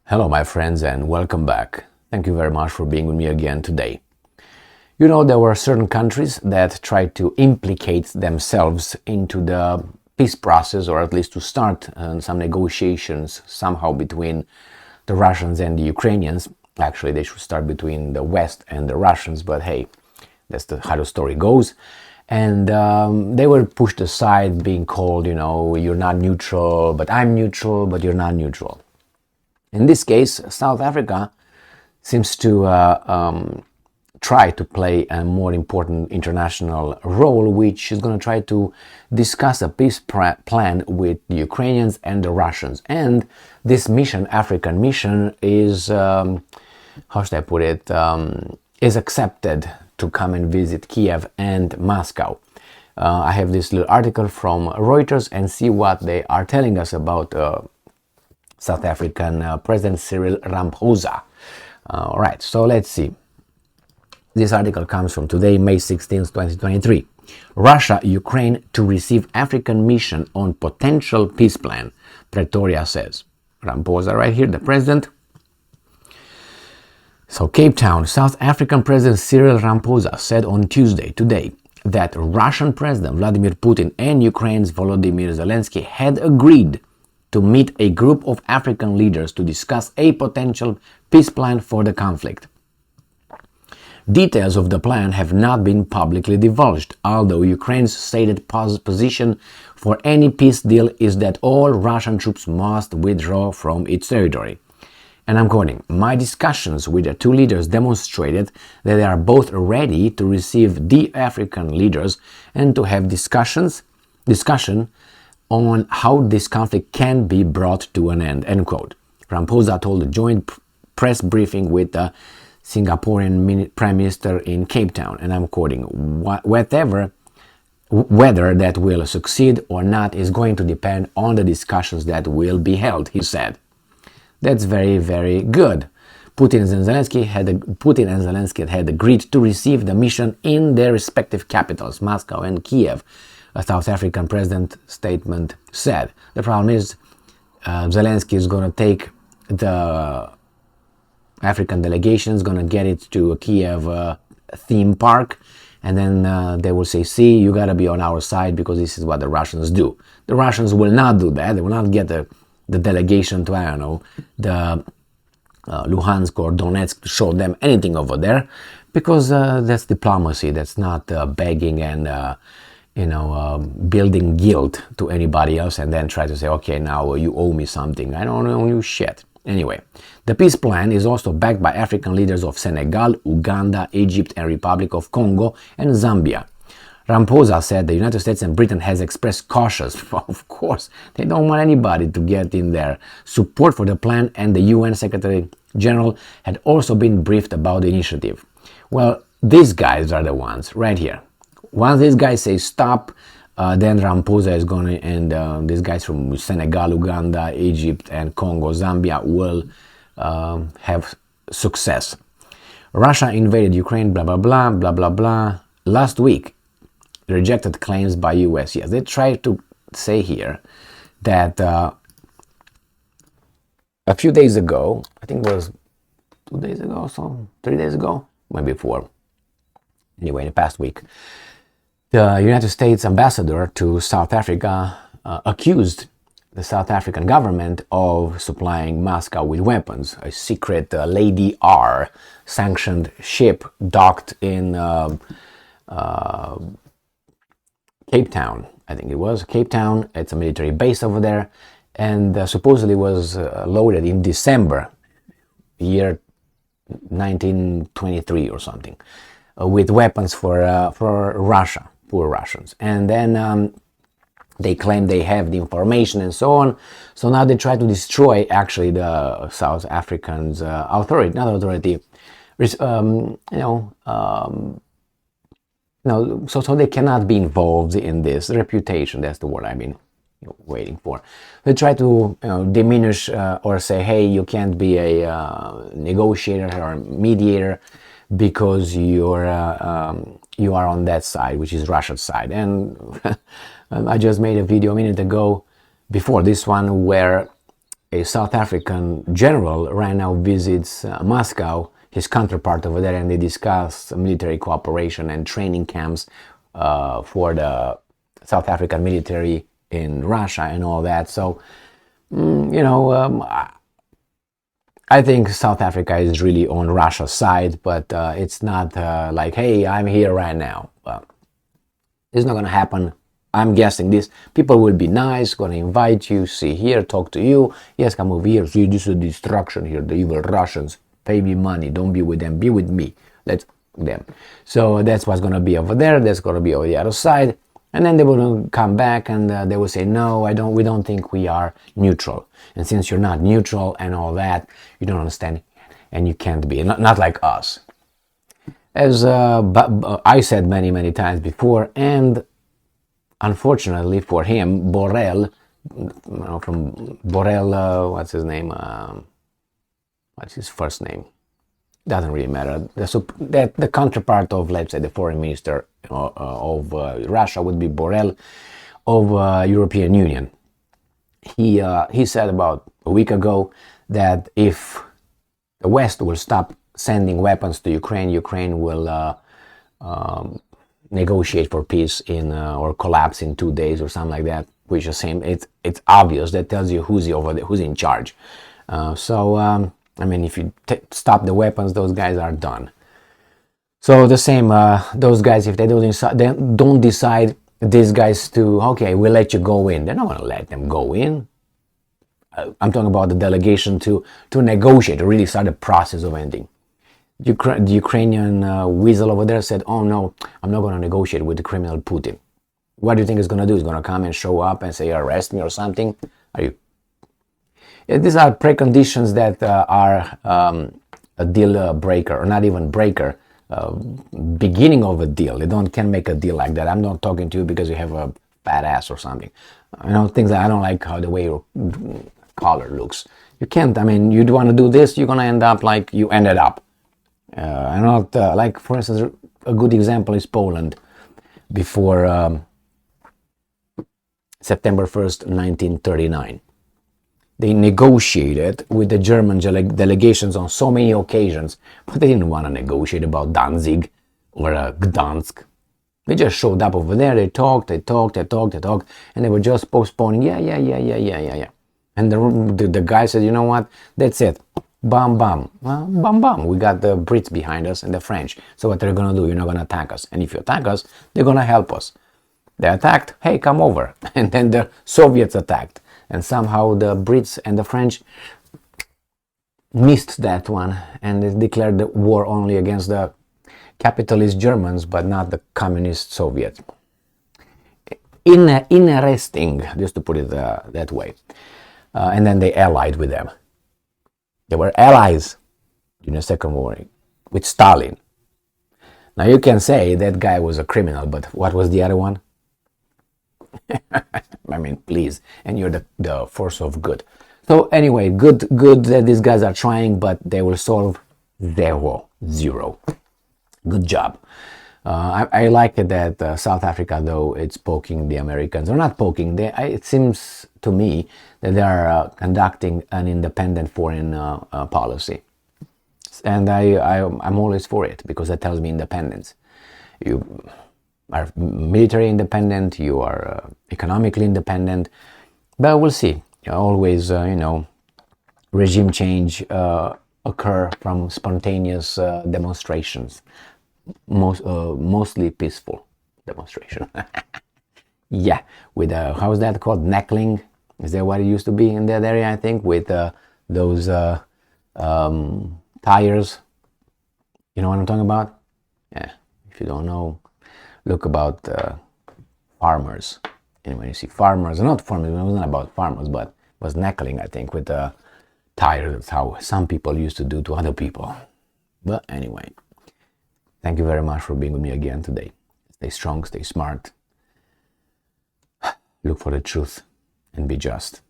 Hello, my friends, and welcome back. Thank you very much for being with me again today. You know, there were certain countries that tried to implicate themselves into the peace process, or at least to start some negotiations somehow between the Russians and the Ukrainians. Actually, they should start between the West and the Russians, but hey, that's how the story goes. And they were pushed aside, being called, you're not neutral, but I'm neutral, but you're not neutral. In this case, South Africa seems to try to play a more important international role, which is going to try to discuss a peace plan with the Ukrainians and the Russians. And this mission, African mission, is, how should I put it, is accepted to come and visit Kiev and Moscow. I have this little article from Reuters and see what they are telling us about South African President Cyril Ramaphosa. All right, so let's see. This article comes from today, May 16, 2023. Russia, Ukraine to receive African mission on potential peace plan, Pretoria says. Ramaphosa right here, the president. So Cape Town, South African President Cyril Ramaphosa said on Tuesday, today, that Russian President Vladimir Putin and Ukraine's Volodymyr Zelensky had agreed to meet a group of African leaders to discuss a potential peace plan for the conflict. Details of the plan have not been publicly divulged, although Ukraine's stated position for any peace deal is that all Russian troops must withdraw from its territory. And I'm quoting, "My discussions with the two leaders demonstrated that they are both ready to receive the African leaders and to have discussion on how this conflict can be brought to an end," end quote. Ramaphosa told a joint press briefing with the Singaporean Prime Minister in Cape Town, and I'm quoting, whether that will succeed or not is going to depend on the discussions that will be held, he said. That's very, very good. Putin and Zelensky had agreed to receive the mission in their respective capitals, Moscow and Kiev, a South African president statement said. The problem is Zelensky is going to take the African delegation, is going to get it to a Kiev theme park, and then they will say, see, you got to be on our side because this is what the Russians do. The Russians will not do that. They will not get the delegation to, I don't know, the Luhansk or Donetsk to show them anything over there, because that's diplomacy. That's not begging and building guilt to anybody else and then try to say, okay, now you owe me something. I don't owe you shit. Anyway, the peace plan is also backed by African leaders of Senegal, Uganda, Egypt, and Republic of Congo, and Zambia. Ramaphosa said the United States and Britain has expressed cautious, of course, they don't want anybody to get in there, support for the plan, and the UN Secretary General had also been briefed about the initiative. Well, these guys are the ones right here. Once these guys say stop, then Ramaphosa is going to, and these guys from Senegal, Uganda, Egypt, and Congo, Zambia will have success. Russia invaded Ukraine, blah, blah, blah, blah, blah, blah. Last week, rejected claims by US. Yes, they tried to say here that a few days ago, I think it was 2 days ago, so 3 days ago, maybe 4. Anyway, in the past week, the United States ambassador to South Africa accused the South African government of supplying Moscow with weapons. A secret Lady R sanctioned ship docked in Cape Town, I think it was. Cape Town, it's a military base over there, and supposedly was loaded in December, year 1923 or something, with weapons for Russia. Poor Russians. And then they claim they have the information and so on. So now they try to destroy actually the South Africans authority, not authority, so they cannot be involved in this reputation. That's the word I've been waiting for. They try to diminish or say, hey, you can't be a negotiator or mediator because you are on that side, which is Russia's side. And I just made a video a minute ago before this one where a South African general right now visits Moscow, his counterpart over there, and they discuss military cooperation and training camps for the South African military in Russia and all that. So, I think South Africa is really on Russia's side, but it's not like, hey, I'm here right now. It's not going to happen. I'm guessing this. People will be nice, going to invite you, see here, talk to you. Yes, come over here. See, this is destruction here, the evil Russians. Pay me money. Don't be with them. Be with me. Let's them. So that's what's going to be over there. That's going to be over the other side. And then they will come back and they will say, no, we don't think we are neutral. And since you're not neutral and all that, you don't understand and you can't be. Not like us. As I said many times before, and unfortunately for him, Borrell, from Borrell, what's his name? What's his first name? Doesn't really matter. The counterpart of, let's say, the foreign minister of Russia would be Borrell of European Union. He said about a week ago that if the West will stop sending weapons to Ukraine, Ukraine will negotiate for peace or collapse in 2 days or something like that. Which is same. It's obvious. That tells you who's over there, who's in charge. I mean, if you stop the weapons, those guys are done. So the same, those guys, if they don't decide these guys to, okay, we'll let you go in. They're not going to let them go in. I'm talking about the delegation to negotiate, to really start the process of ending. The Ukrainian weasel over there said, oh no, I'm not going to negotiate with the criminal Putin. What do you think he's going to do? He's going to come and show up and say, arrest me or something? Are you? These are preconditions that are a deal breaker, or not even breaker, beginning of a deal. They can't make a deal like that. I'm not talking to you because you have a fat ass or something. Things that I don't like how the way your collar looks. You can't. I mean, you want to do this, you're gonna end up like you ended up. Like, for instance, a good example is Poland. Before September 1st, 1939. They negotiated with the German delegations on so many occasions, but they didn't want to negotiate about Danzig or Gdansk. They just showed up over there, they talked, and they were just postponing, yeah. And the guy said, you know what, that's it, bam, bam. Well, bam, bam, we got the Brits behind us and the French. So what they're going to do, you're not going to attack us. And if you attack us, they're going to help us. They attacked, hey, come over. And then the Soviets attacked. And somehow the Brits and the French missed that one and they declared the war only against the capitalist Germans, but not the communist Soviets. Interesting, just to put it that way. And then they allied with them. They were allies during the Second World War with Stalin. Now you can say that guy was a criminal, but what was the other one? I mean, please. And you're the force of good. So anyway, good that these guys are trying, but they will solve zero. Good job. I like it that South Africa, though, it's poking the Americans. Or not poking. It seems to me that they are conducting an independent foreign policy. And I'm always for it, because that tells me independence. You are military independent, you are economically independent, but we'll see. Always, regime change occur from spontaneous demonstrations, mostly peaceful demonstration. Yeah, with how's that called? Neckling? Is that what it used to be in that area? I think with those tires. You know what I'm talking about? Yeah. If you don't know, look about farmers. And when you see farmers, not farmers, it was not about farmers, but it was neckling, I think, with the tires. That's how some people used to do to other people. But anyway, thank you very much for being with me again today. Stay strong, stay smart. Look for the truth and be just.